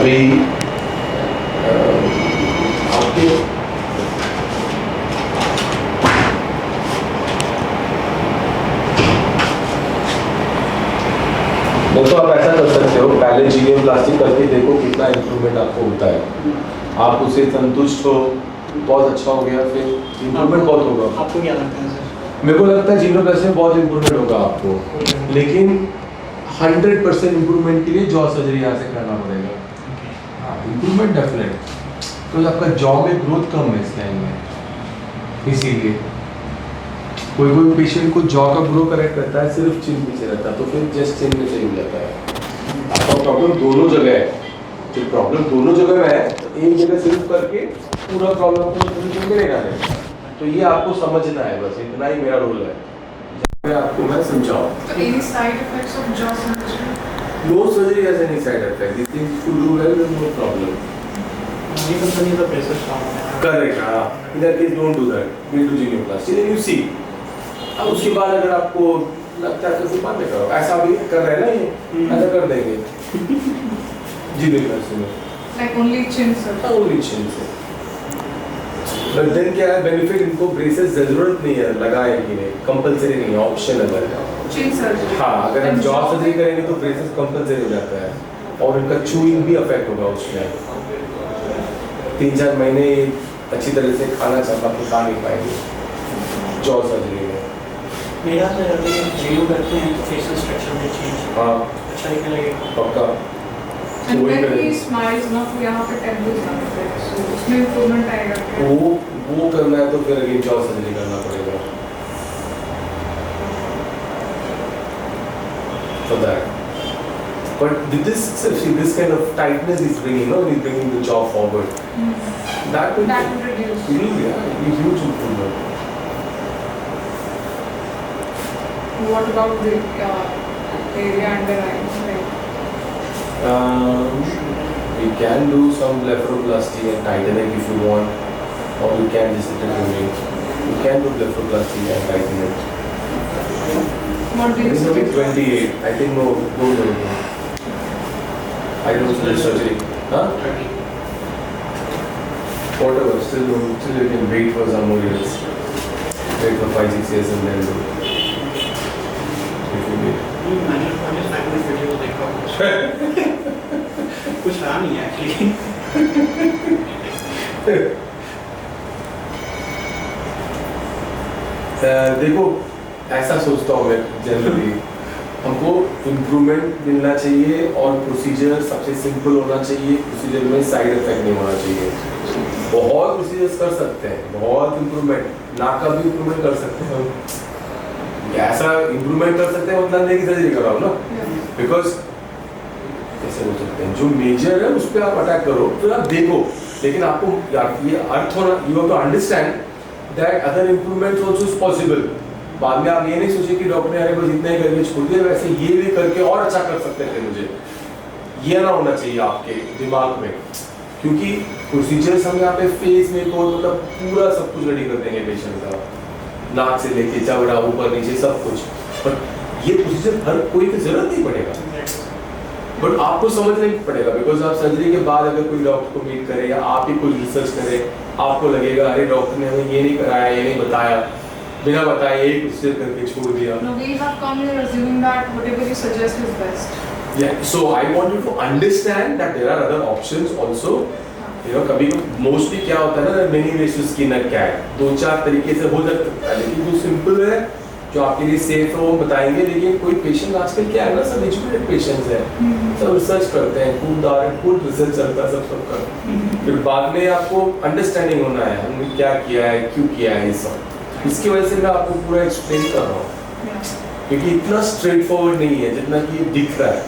अभी आपके तो आप ऐसा कर सकते हो, पहले जीनियोप्लास्टी करके देखो कितना इम्प्रूवमेंट आपको होता है। आप उससे संतुष्ट हो, बहुत अच्छा हो गया, फिर इम्प्रूवमेंट बहुत होगा। आपको क्या लगता है सर? मेरे को लगता है जीनियोप्लास्टी में बहुत इम्प्रूवमेंट होगा आपको, लेकिन 100% इम्प्रूवमेंट के लिए जॉ सर्जरी यहाँ से करना पड़ेगा। हाँ, इम्प्रूवमेंट डेफिनेट, तो आपका जॉ में ग्रोथ कम है इस लाइन में, इसीलिए कोई पेशेंट को जॉ का ग्रो करेक्ट रहता है, सिर्फ चिन पीछे रहता है, तो फिर जस्ट चिन में सही हो जाता है। आपका प्रॉब्लम दोनों जगह है, जो प्रॉब्लम दोनों जगह में है, तो एक जगह सिर्फ करके पूरा प्रॉब्लम को सोल्यूशन मिलेगा नहीं। तो ये आपको समझना है, बस इतना ही मेरा रोल है, मैं आपको मैं समझाऊँ। So any side effects of jaw surgery? No surgery has any side effect. These things if you do well, there's no problem. ये कंपनी का प्रेशर स्टाफ है। Correct, हाँ। In that case, don't do that. We'll do genioplasty. Then you see. अब उसके बाद अगर आपको लगता है तो फिर बाद में करो। ऐसा भी कर रहे हैं ना ये, ऐसा कर देंगे। genioplasty में। Like only chin surgery? Only chin से। But then क्या है बेनिफिट, इनको ब्रेसेस जरूरत नहीं है लगाए कि नहीं, कंपलसरी नहीं है, ऑप्शनल है। Chin surgery? हाँ, अगर हम जॉ सर्जरी करेंगे तो ब्रेसेस कंपलसरी हो जाता है, और इनका चूइंग भी अफेक्ट होगा उसमें। 3-4 महीने अच्छी तरह से खाना चाहता तो खा नहीं पाएंगे जॉ सर्जरी में। मेरा सर अभी जीरो करते हैं तो फेशियल स्ट्रक्चर में चेंज हाँ अच्छा ही लगेगा पक्का। And when he smiles ना तो यहाँ पे टेम्पल्स आते हैं, so उसमें इम्प्रूवमेंट आएगा क्या? वो करना है तो फिर अगेन जॉ सर्जरी करना पड़ेगा for that. But with this, see, this kind of tightness is bringing, no, he's bringing the jaw forward. That will reduce. Yeah, a huge improvement. What about the area under eyes? Like, We can do some blepharoplasty and tightening if you want, or you can just remove. You can do blepharoplasty and tighten it. what do you It's only suggest? 28. I think no. I don't suggest surgery. Huh? Whatever. Still you can wait for some more years. Wait for 5-6 years and then do. If you need. मैंने family video देखा कुछ रहा नहीं है actually. देखो ऐसा सोचता हूँ मैं जनरली, हमको इम्प्रूवमेंट मिलना चाहिए और प्रोसीजर सबसे सिंपल होना चाहिए, प्रोसीजर में साइड इफेक्ट नहीं होना चाहिए। बहुत प्रोसीजर्स कर सकते हैं, बहुत इम्प्रूवमेंट, नाक का भी इम्प्रूवमेंट कर सकते हैं हम, ऐसा इम्प्रूवमेंट कर सकते हैं मतलब नहीं कि सर्जरी कराओ ना, बिकॉज कैसे बोल सकते हैं जो मेजर है उस पर आप अटैक करो, तो आप देखो, लेकिन आपको ये अर्थ होना, you have to understand that other improvements also is possible. बाद में आप ये नहीं सोचिए कि डॉक्टर ने अरे बस इतना ही करके छोड़ दिया, वैसे ये भी करके और अच्छा कर सकते थे मुझे, ये ना होना चाहिए आपके दिमाग में, क्योंकि प्रोसीजर्स हम यहाँ पे फेस में को मतलब पूरा सब कुछ रेडी कर देंगे पेशेंट का, नाक से लेके जबड़ा ऊपर नीचे सब कुछ, बट ये प्रोसीजर हर कोई की जरूरत नहीं पड़ेगा, बट आपको समझ नहीं पड़ेगा, बिकॉज आप सर्जरी के बाद अगर कोई डॉक्टर को मीट करे या आप ही कुछ रिसर्च करें, आपको लगेगा अरे डॉक्टर ने हमें ये नहीं कराया, ये नहीं बताया, बिना बताए एक प्रोसीजर करके छोड़ दिया। No, we have come here assuming that whatever you suggest is best. Yeah, so I want you to understand that there are other options also. You know, कभी मोस्टली क्या होता है ना, many ways to skin a cat, 2-4 तरीके से हो सकता है, लेकिन जो सिंपल है जो आपके लिए सेफ है वो बताएंगे, लेकिन कोई पेशेंट आजकल क्या है ना, सब एजुकेटेड पेशेंट्स हैं, सब रिसर्च करते हैं, खूब रिसर्च चलता है सब का, फिर बाद में आपको अंडरस्टैंडिंग होना है हमने क्या किया है, क्यों किया है, ये सब, इसकी वजह से मैं आपको पूरा एक्सप्लेन कर रहा हूँ, क्योंकि इतना स्ट्रेट फॉरवर्ड नहीं है जितना कि दिख रहा है।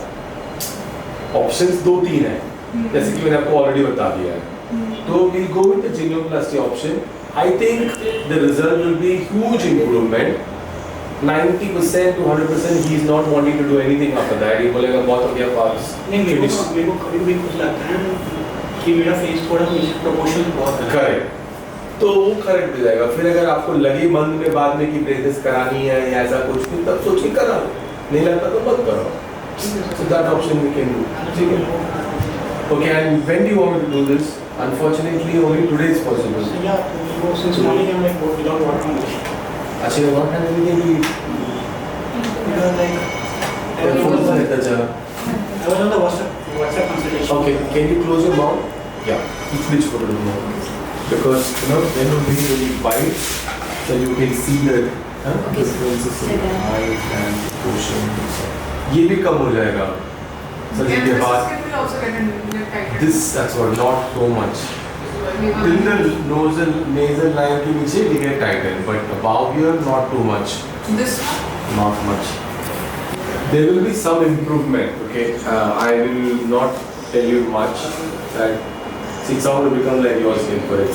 ऑप्शंस 2-3 हैं, जैसे कि मैंने आपको ऑलरेडी बता दिया है, तो we'll go with the genioplasty option. I think the result will be huge improvement. 90% to 100% he is not wanting to do anything after that. ये बोलेगा बहुत हो गया पास। नहीं, मेरे को कभी भी कुछ लगता है कि मेरा फेस थोड़ा मुझे प्रोपोर्शन बहुत है। करेक्ट, तो वो करेक्ट हो जाएगा। फिर अगर आपको लगे मन में बाद में कि ब्रेसेस करानी है या ऐसा कुछ, फिर तब सोच के करा लो, नहीं लगता तो मत करो। So that option we can do. ठीक है। Okay, and when do you want me to do this? Unfortunately, only today is possible. So yeah, since morning I'm like without water only. Actually, I don't have anything to eat. Because like Your phone is like that, I was on the WhatsApp consultation. Okay, can you close your mouth? Yeah, please put it in your mouth. Because, you know, then when you bite, so you can see the differences in height and proportion. ये भी कम हो जाएगा surgery के बाद. This, that's what, not so much. Till the nasal line के नीचे we get tightened, but above here not too much. This Not much. There will be some improvement, okay? I will not tell you much. That it's all to become like your skin for it.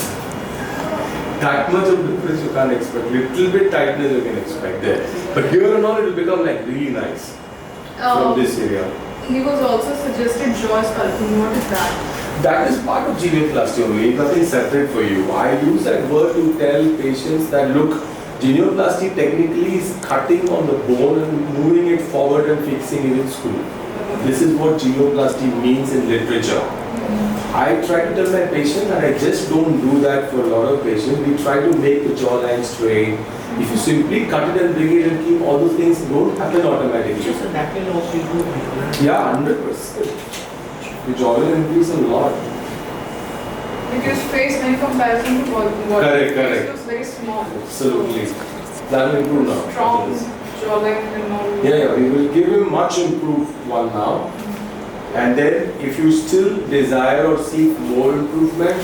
That much of difference you can't expect. Little bit tightness you can expect there. But here and all it will become like really nice from this area. He was also suggested jaw sculpting. What is that? That is part of genioplasty only, nothing separate for you. I use that word to tell patients that look, genioplasty technically is cutting on the bone and moving it forward and fixing it in screw. This is what genioplasty means in literature. I try to tell my patients that I just don't do that for a lot of patients. We try to make the jawline straight. If you simply cut it and bring it and keep all those things, don't happen automatically. So that will also improve. Yeah, 100%. The jawline increase a lot. Because face in comparison to body. Correct. Face looks very small. Absolutely. That will improve now. Strong jawline and all. Yeah, we will give him much improved one now. And then if you still desire or seek more improvement,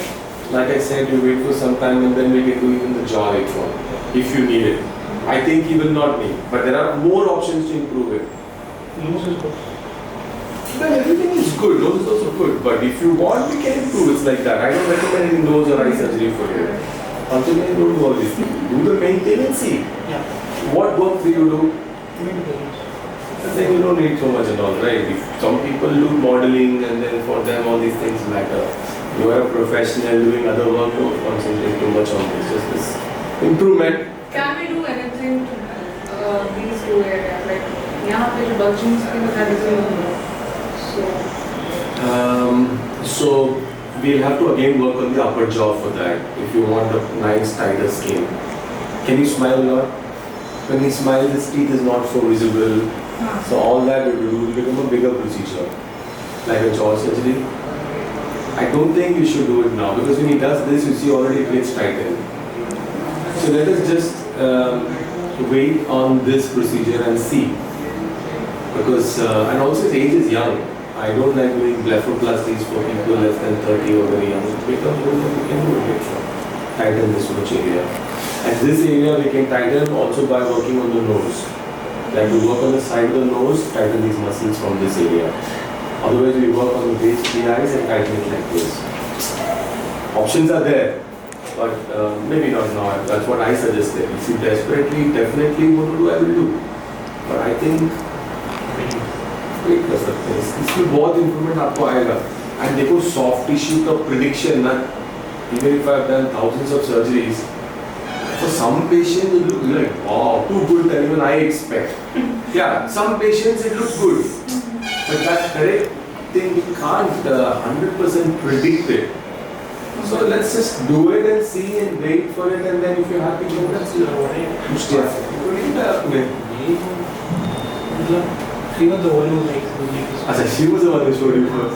like I said, you wait for some time and then we can do even the jaw later on, if you need it. I think he will not need, but there are more options to improve it. Nose is good. Then everything is good, nose is also good, but if you want, we can improve. It's like that. I don't recommend any nose or eye surgery for you. Until you don't do all these things. Do the main thing and see. Yeah. What work do you do? Immediately. I think you don't need so much at all, right? If some people do modeling and then for them all these things matter. You are a professional doing other work, don't concentrate too much on this. Just this improvement. Can we do anything to these two areas? Like, यहाँ पे जो bulging skin है, that is So we'll have to again work on the upper jaw for that. If you want a nice tighter skin. Can you smile a lot? When you smile, his teeth is not so visible. So all that will become a bigger procedure, like a jaw surgery. I don't think you should do it now because when he does this, you see already it gets tightened. So let us just wait on this procedure and see. Because and also his age is young. I don't like doing blepharoplasties for people less than 30 or very young. Because we can do it later. Tighten this much area. And this area we can tighten also by working on the nose. Like we work on the side of the nose, tighten these muscles from this area. Otherwise we work on the base of the eyes and tighten it like this. Options are there, but maybe not now. That's what I suggested. If you desperately, definitely want to do, I will do. But I think wait कर सकते हैं. इसमें बहुत improvement आपको आएगा. And देखो soft tissue का prediction ना, even if I've done thousands of surgeries, for some patients it looks like wow, too good than even I expect. Yeah, some patients it looks good, but that correct thing we can't 100% predict it. So let's just do it and see and wait for it, and then if you're happy, then that's it. She was the one who like. Achha, she was the one who showed you first.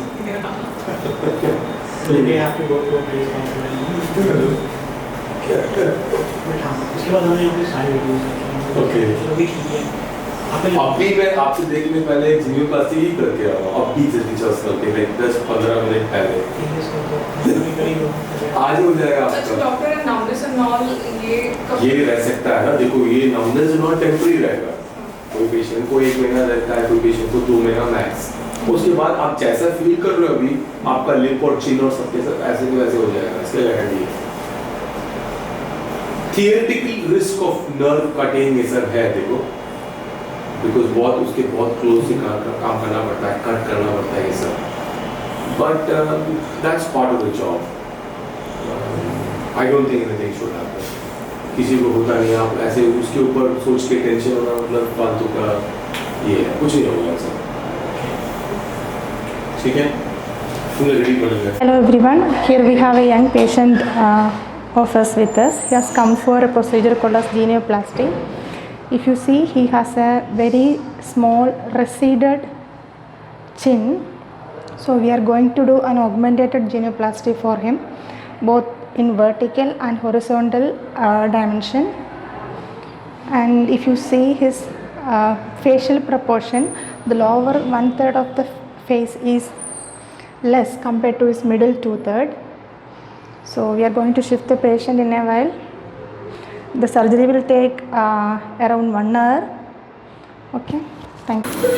So they have to go to a place hospital. उसके बाद हमने अपने सारे videos Okay. चलो भी ठीक है अभी मैं आपसे देखने पहले जीनियोप्लास्टी ही करके आया हूँ. अभी जल्दी चल करके लाइक 10-15 मिनट पहले. आज हो जाएगा अच्छा आपका. Doctor and numbness and all ये कब ये रह सकता है ना. देखो ये numbness नॉट टेम्पररी रहेगा. कोई पेशेंट को 1 महीना रहता है, कोई पेशेंट को 2 महीना मैक्स. उसके बाद आप जैसा फील कर रहे हो अभी, आपका लिप और चिन और सबके सब ऐसे के वैसे हो जाएगा. इसके गारंटी है. Theoretical risk of nerve cutting ये सब है देखो, बिकॉज बहुत उसके बहुत क्लोज से काम करना पड़ता है, कट करना पड़ता है ये सब. But that's part of the job. I don't think anything should happen. किसी को होता नहीं, आप ऐसे उसके ऊपर सोच के टेंशन होना मतलब फालतू का ये है, कुछ नहीं होगा ऐसा. ठीक है. Hello everyone, here we have a young patient of us with us. He has come for a procedure called as genioplasty. If you see, he has a very small receded chin. So we are going to do an augmented genioplasty for him, both in vertical and horizontal dimension. And if you see his facial proportion, the lower 1/3 of the face is less compared to his middle 2/3. So we are going to shift the patient in a while. The surgery will take around 1 hour. Okay, thank you.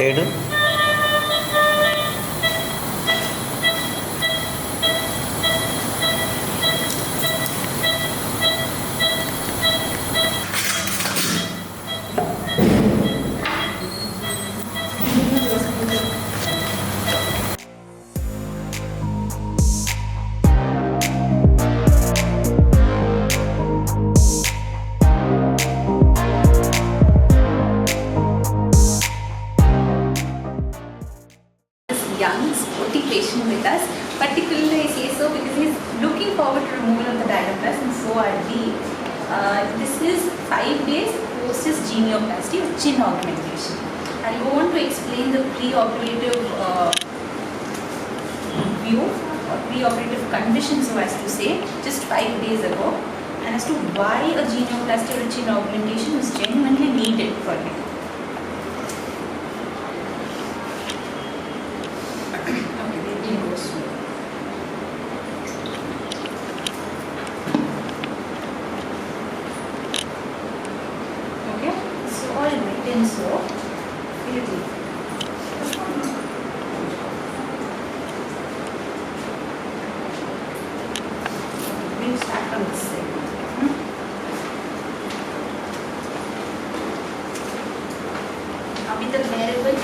ఏడు young, sporty patient with us. Particularly, I say so because he's looking forward to removal of the diaphragm, and so are we. This is 5 days post his genioplasty or chin augmentation. I'll go on to explain the pre-operative view or pre-operative condition, so as to say, just 5 days ago, and as to why a genioplasty or a chin augmentation was genuinely needed for him. So, we'll start from this side. Abhi tak bearable.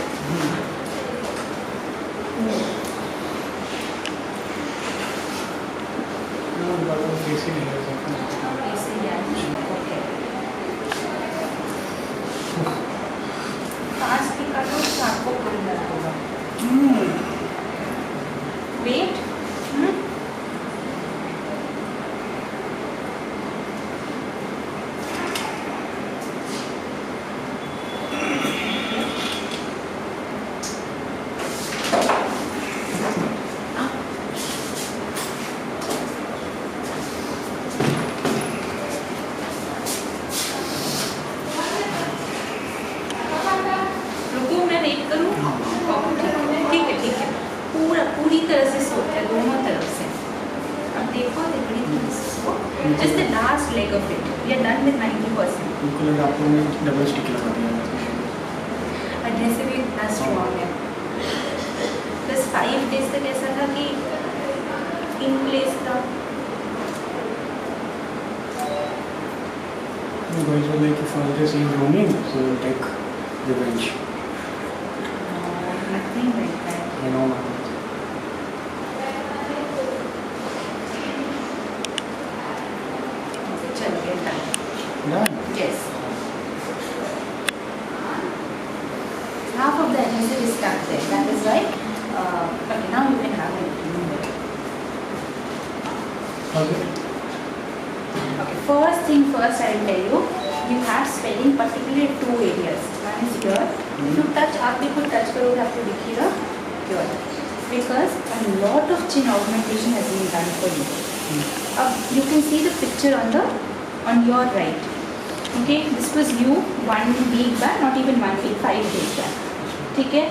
Wait. रुको मैं wait करूँ ठीक है पूरी तरह से सोता है दोनों तरफ से अब देखो just the last leg of it we are done with 90%. बिल्कुल आपको ने डबल स्टिक लगा दिया एडहेसिव इतना स्ट्रॉन्ग है. बस 5 डेज तक ऐसा था कि इन प्लेस था. Guys were like, if all this is roaming, so we'll take revenge. Nothing like that. I know, ma'am. चल गया done. Done. Yes. Half of the adhesive is stuck there. That is why. Okay, now you can have it. Okay. Okay, first thing first, I will tell you. You have swelling particularly in 2 areas. One is here. If you touch, आप भी कुछ touch करोगे आपको दिखेगा here. Because a lot of chin augmentation has been done for you. You can see the picture on your right. Okay, this was you 1 week back, not even 1 week, 5 days back. ठीक है,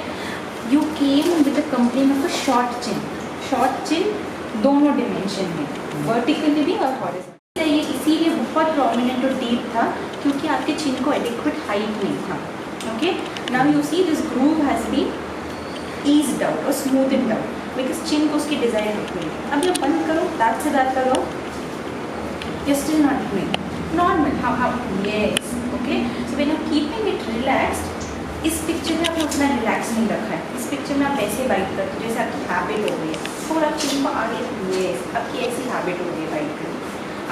you came with a complaint of a short chin. Short chin दोनों dimension में, vertically भी और horizontally. ये इसीलिए बहुत prominent और डीप था क्योंकि आपके चिन को एडिक्वेट हाइट नहीं था। Okay, now you see this groove has been eased out और स्मूथ्ड आउट बिकॉज चिन को उसकी डिज़ाइन होती है। अब ये बंद करो, दांत से दांत लगाओ, you still not doing normal. How yes, okay. So when you are keeping it relaxed, इस पिक्चर में आपने उतना रिलैक्स नहीं रखा है। इस पिक्चर में आप ऐसे बाइट करते हो जैसे आपकी हैबिट हो गई है, और आप चिन को आगे, यस, आपकी ऐसी हैबिट हो गई है बाइट करनी।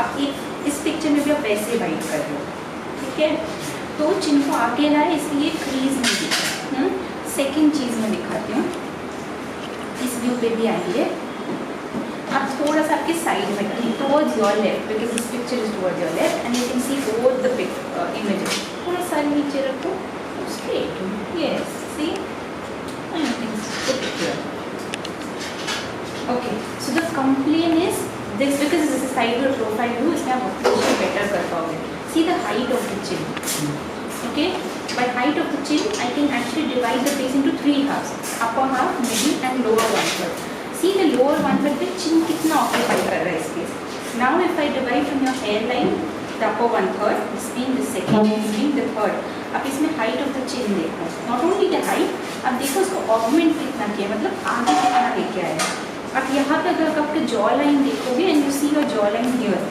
आपकी इस पिक्चर में भी आप ऐसे बाइट कर रहे हो, ठीक है। तो चिन को आगे लाए इसलिए क्रीज नहीं दिखा। सेकेंड चीज़ मैं दिखाती हूँ, इस व्यू पे भी आइए आप थोड़ा सा आपके साइड में करें towards your left because this picture is towards your left and you can C both the images. थोड़ा सा नीचे रखो, straight, yes, see, and you can put it here. Okay, so the complaint is this because this is a side view profile view, इसमें आप occlusion better कर पाओगे. See the height of the chin. Okay, by height of the chin, I can actually divide the face into three halves: upper half, middle, and lower one third. See the lower one third पे chin कितना occupy कर रहा है इस case. Now if I divide from your hairline, the upper one third, this being the second, this being the third. अब इसमें height of the chin देखो, not only the height, अब देखो उसको ऑगमेंट कितना किया, मतलब आगे कितना लेके आया। अब यहाँ पे अगर आपके जॉ लाइन देखोगे and you see your jaw line here,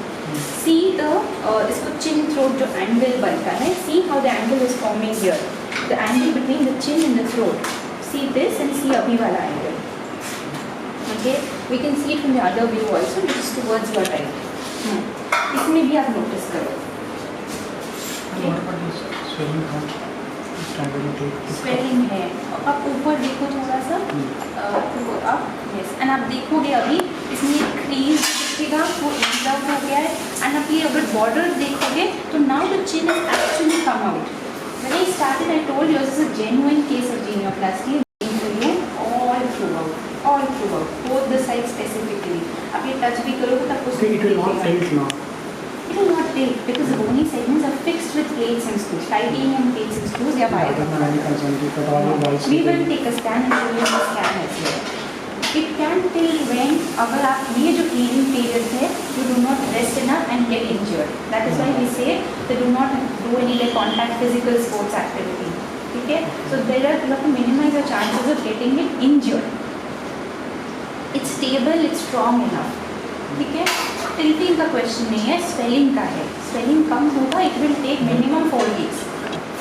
see the इसको चिन थ्रोट जो एंगल बनता है, see how the angle is forming here, the angle between the chin and the throat, see this and see अभी वाला angle. Okay, we can see it from the other view also which is towards your right. इसमें भी आप notice करो swelling है। अब ऊपर देखो थोड़ा सा, अब यस, एंड आप देखोगे अभी इसमें क्रीज दिखेगा, वो ईज आउट हो गया है। एंड आप ये अगर बॉर्डर देखोगे तो now the chin is actually come out. When I started I told you this is a genuine case of genioplasty all throughout both the sides specifically. आप ये टच भी करोगे तब उसको it will not tilt now. It will not tilt because the bony segments are fixed with plates and screws, titanium plates and screws. या we will take a scan and show you the scan as well. It can tilt when अगर आप ये जो healing period है, you do not rest enough and get injured. That is why we say they do not do any like contact physical sports activity. ठीक है? So there are you have to minimize the chances of getting it injured. It's stable, it's strong enough. ठीक है, tilting का question नहीं है, swelling का है। Swelling कम होगा, it will take minimum 4 weeks.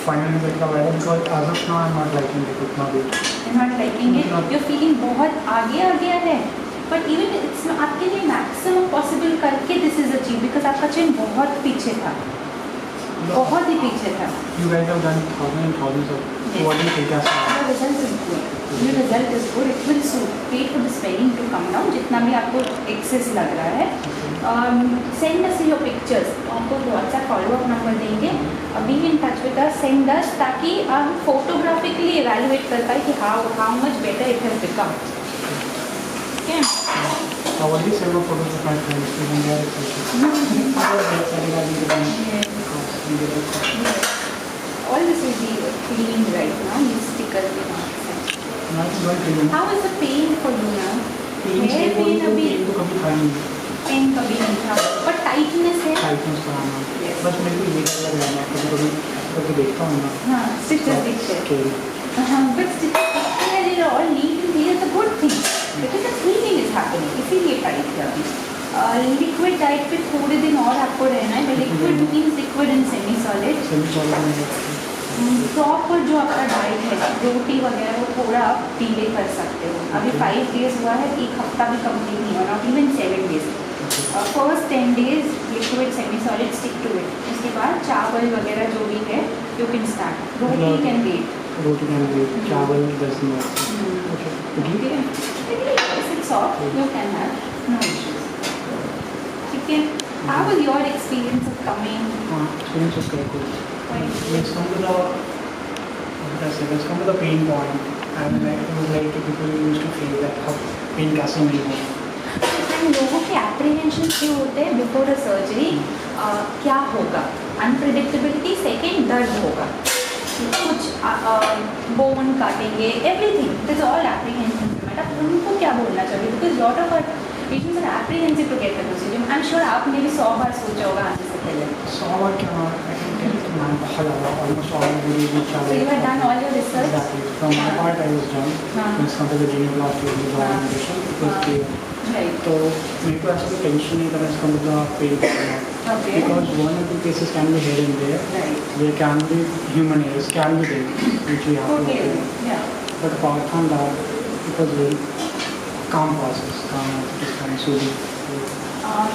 Finally got the viral because as of now I'm not liking it उतना भी. I'm not liking it. Your feeling बहुत आगे आ गया है, but even it's आपके लिए मैक्सिमम पॉसिबल करके दिस इज अचीव बिकॉज आपका चिन बहुत पीछे था, बहुत ही पीछे था। You guys have done thousands and thousands of. Yes. What do you think as The result is good. The result is good. It will suit. Wait for the swelling to come down. जितना भी आपको access लग रहा है, send us your pictures. आपको WhatsApp follow-up number देंगे. Be in touch with us. Send us ताकि हम photographically evaluate कर पाए कि how much better it has become. Okay. I already sent my photos to my friends even they are excited. All this will be clean right now. You stickers will not. Now it's going to you. How is the pain for you now? Hair pain अभी तो कभी खाया नहीं. Pen कभी नहीं था, पर tightness है। टाइटनेस का आना. Yes. बस मेरे को ये लग रहा है कभी कभी करके देखता हूँ ना. हाँ, स्टिचेस दिखते हैं। Okay. हाँ, but स्टिचेस दिखते हैं, they are all neat and clear. It's a good thing because the healing is happening. इसीलिए टाइट है अभी। लिक्विड डाइट पे थोड़े दिन और आपको रहना है। Liquid means liquid and semi solid. Proper जो आपका डाइट है, रोटी वगैरह, वो थोड़ा आप डिले कर सकते हो। अभी 5 days हुआ है, 1 हफ्ता भी कंप्लीट नहीं हुआ, not even 7 days। First 10 days liquid semi solid, stick to it. उसके बाद चावल वगैरह जो भी है you can start. Roti can wait, roti can wait, chawal does not. Okay. it's soft, you can have no issues. ठीक है, how was your experience of coming? Experience was quite good. Let's come to the pain point. And I would like to people used to feel that how pain कैसे नहीं हो. लोगों के apprehension जो होते हैं बिफोर अ सर्जरी, क्या होगा, अनप्रिडिक्टेबिलिटी, सेकेंड दर्द होगा, कुछ बोन काटेंगे, एवरीथिंग, दिस ऑल एप्रीहेंशन। आप उनको क्या बोलना चाहोगे? Because lot of patients are apprehensive to get the procedure. I am sure आपने भी 100 बार सोचा होगा आने से पहले। 100 बार क्या, मैंने बहुत ज़्यादा almost all So you had done all your research? Exactly. From my part, I was done. It's not a genioplasty or the orientation. It was clear. Right. तो मेरे को ऐसा कोई टेंशन नहीं था मैं इसका मतलब पे करना, Okay. because 1 or 2 cases can be here and there. Right. There can be human errors, can be there, which we have to Okay. look at. Yeah. But apart from that, it was very calm process, calm, it is kind of soothing.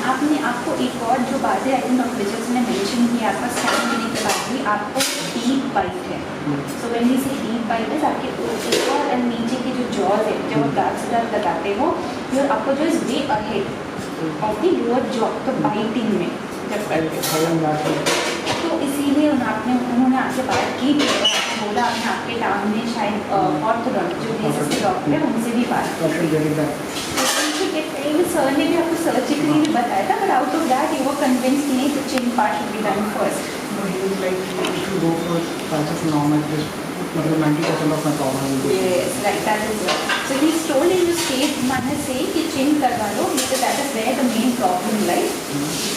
आपने आपको एक और जो बात है I think doctor विजय ने mention की, आपका स्कैन लेने के बाद भी आपको डीप बाइट है। सो व्हेन वी से डीप बाइट है आपके ऊपर और नीचे के जो जॉज है जब आप दांत से दांत लगाते हो योर आपको जो is way ahead of the lower jaw, तो बाइटिंग में जब करते हो तो इसीलिए उन्होंने आपसे बात की थी और आपने बोला आपने आपके टाउन में शायद ऑर्थोडोंट जो बेसिस के डॉक्टर है उनसे भी बात की। सर ने भी आपको सर्जिकली भी बताया था, but out of that you were convinced कि नहीं तो chin part should be done first. No, he was like, if you go for patches now, like this, मतलब 90% of my problem will be. Yes, right, that is right. So he's told in the state manner say कि चिन करवा लो because that is where the main problem lies.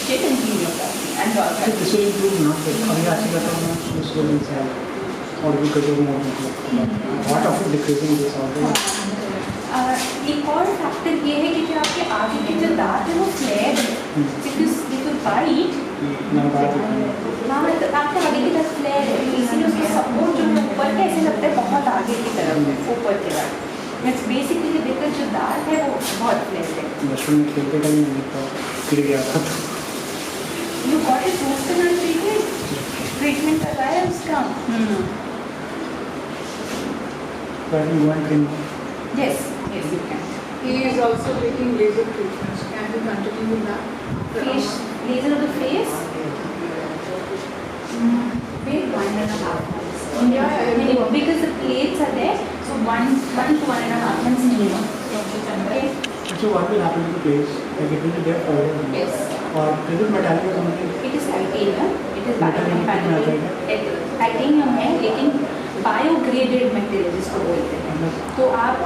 Chin and genioplasty and all So that. this will improve not like अभी ऐसे करता हूँ ना this will inside और भी कभी more मतलब what of decreasing this also. एक और फैक्टर ये है कि जो आपके आगे के जो दांत है वो फ्लेयर है, because if you bite मैं बात हाँ मतलब आपके आगे की तरफ फ्लेयर है, इसीलिए उसका सपोर्ट जो है ऊपर का ऐसे लगता है बहुत आगे की तरफ है ऊपर के बाद। इट्स बेसिकली बिकॉज जो दांत है वो बहुत फ्लेयर है। बचपन में खेलते टाइम नहीं था गिर गया था। You got it root canal treatment करवाया है उसका? But you want to Yes, yes you can. He is also taking laser treatments. Can you continue with that? Face, laser of the face? Wait 1.5 months. Yeah, Minimum, because the plates are there, so 1 to 1.5 months minimum. Okay? So what will happen to the place? Like it will be there forever. Yes. Or is it metallic or something? It is titanium. It is Titanium biocompatible. Titanium है लेकिन बायोग्रेडेड material जिसको बोलते हैं। तो आप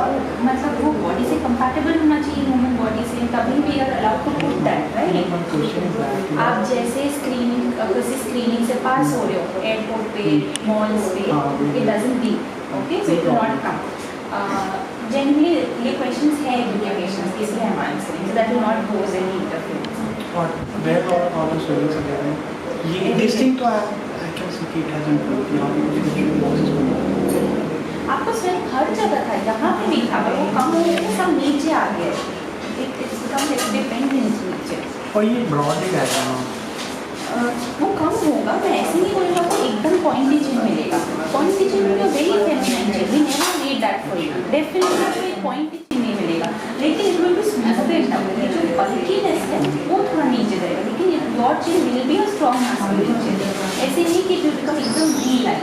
मतलब वो body से कंपैटिबल होना चाहिए ह्यूमन बॉडी से, तभी भी are allowed to put that right. My question is that आप जैसे स्क्रीनिंग से पास हो रहे हो एयरपोर्ट पे मॉल्स पे, it doesn't be okay, so it will not come. Generally ये क्वेश्चंस है एजुकेशन के, इसलिए हम answering so that will not pose any interference. or where all the students are getting ये this thing तो I can see it has improved now because the process में आपको स्वयं हर जगह था, यहाँ पे भी था, वो कम हो गया सब नीचे आ गया, इट्स बिकम डिपेंडेंस नीचे। और ये ब्रॉड ही रहता है ना वो कम होगा, मैं ऐसे नहीं बोलूँगा कि एकदम पॉइंटी चिन मिलेगा। पॉइंटी चिन में very feminine chin, we never need that for you, definitely आपको एक पॉइंटी चिन नहीं मिलेगा, लेकिन it will be smoothed down. ये जो बल्कीनेस है वो थोड़ा नीचे जाएगा, लेकिन your chin will be a strong muscular chin. ऐसे नहीं कि जो बिकम एकदम V line,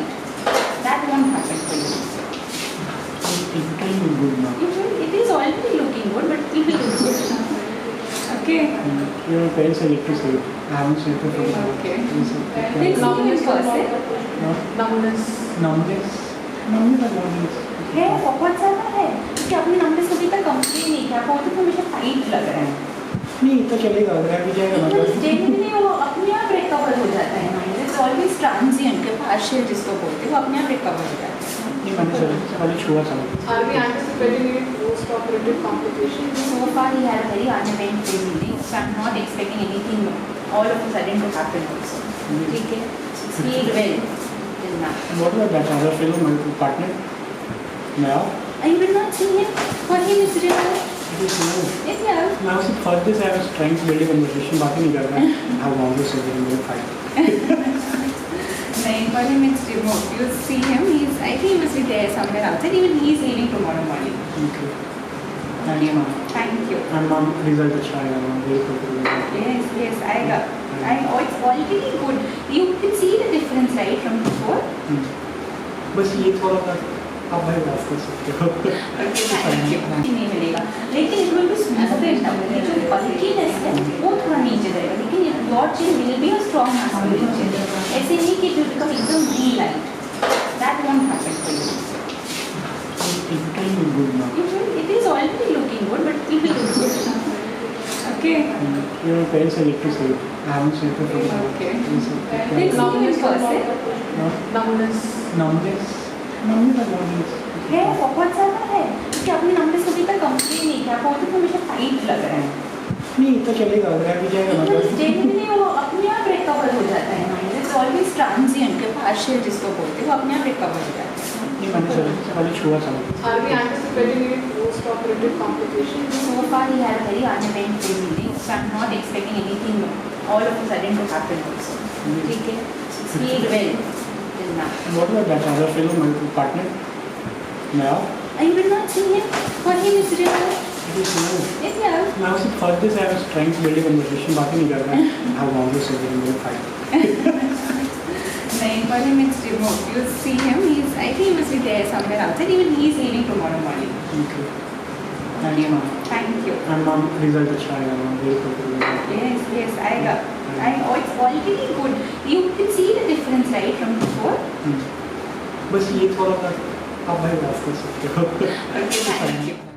that won't happen for you. it can be good now It is already looking good, but it will look good. Okay. your parents are yet to see it I haven't seen it for Okay. Yes, Let's okay. see in person. Numbness. numbness numbness है बहुत ज़्यादा है, कि आपने numbers कभी तक complain नहीं किया, बहुत तो हमेशा टाइट लग रहा है। नहीं तो चलेगा रह भी जाएगा मतलब जेन्युइनली वो अपने आप रिकवर हो जाता है, इट्स ऑलवेज ट्रांजिएंट, पार्शियल जिसको बोलते हैं वो अपने आप रिकवर हो जाता है। नहीं मैंने चल वाली छुआ था Are we anticipating any post-operative complications? So far he had a very uneventful meeting, so I'm not expecting anything all of a sudden to happen also. ठीक है, it's healed well till now. and what about that other fellow my partner now I will not see him, for him it's real. it is no Yes, yeah. now see for this I was trying to build a conversation बात ही नहीं कर रहा है how long is it in the fight नहीं, for him it's remote. You see him, he's, I think he must be there somewhere outside, even he is leaving tomorrow morning. okay thanks ma'am Thank you. and ma'am result अच्छा आएगा ma'am बिल्कुल Yes, yes, आएगा. Oh, it's already good. You can see the difference, right, from before? बस ये थोड़ा सा आप भाई बात कर सकते हो Okay, thank you. नहीं मिलेगा, लेकिन it will be smoothed down. ये जो bulkiness है, वो थोड़ा नीचे जाएगा, लेकिन your chin will be a strong muscular chin. ऐसे नहीं कि it will become एकदम V-line. That won't happen for you. it will look good now. It is already looking good, but it will look good. Okay. Your parents are yet to say it. I haven't said it for them. Okay. Yes, okay. Let's see in person. No? Numbness. Numbness? Numbness or numbness? है बहुत ज़्यादा है क्योंकि आपने number कभी तक complete नहीं किया आपको तो हमेशा टाइट लग रहा है नहीं तो चलेगा अगर अभी जाएगा मतलब जेन्युइनली वो अपने आप रिकवर हो जाता है इट्स ऑलवेज ट्रांजिएंट के पार्शियल जिसको बोलते हैं वो अपने आप रिकवर हो जाता है नहीं मैंने सर खाली छुआ था Are we anticipating any post-operative complications? so far he had a very uneventful healing so I'm not expecting anything all of a sudden to happen also ठीक है it's healed well till now what about that other fellow my partner now I will not see him for him it's real it is now yes yeah now see for this I was trying to build a conversation बात ही नहीं कर रहा how long you said that you fight नहीं for him it's remote you see him he's I think he must be there somewhere outside even he is leaving tomorrow morning okay thanks ma'am thank you and ma'am result अच्छा आएगा ma'am very good yes yes oh it's already good you can see the difference right from before बस ये थोड़ा सा आप भाई बात कर सकते हो okay thank you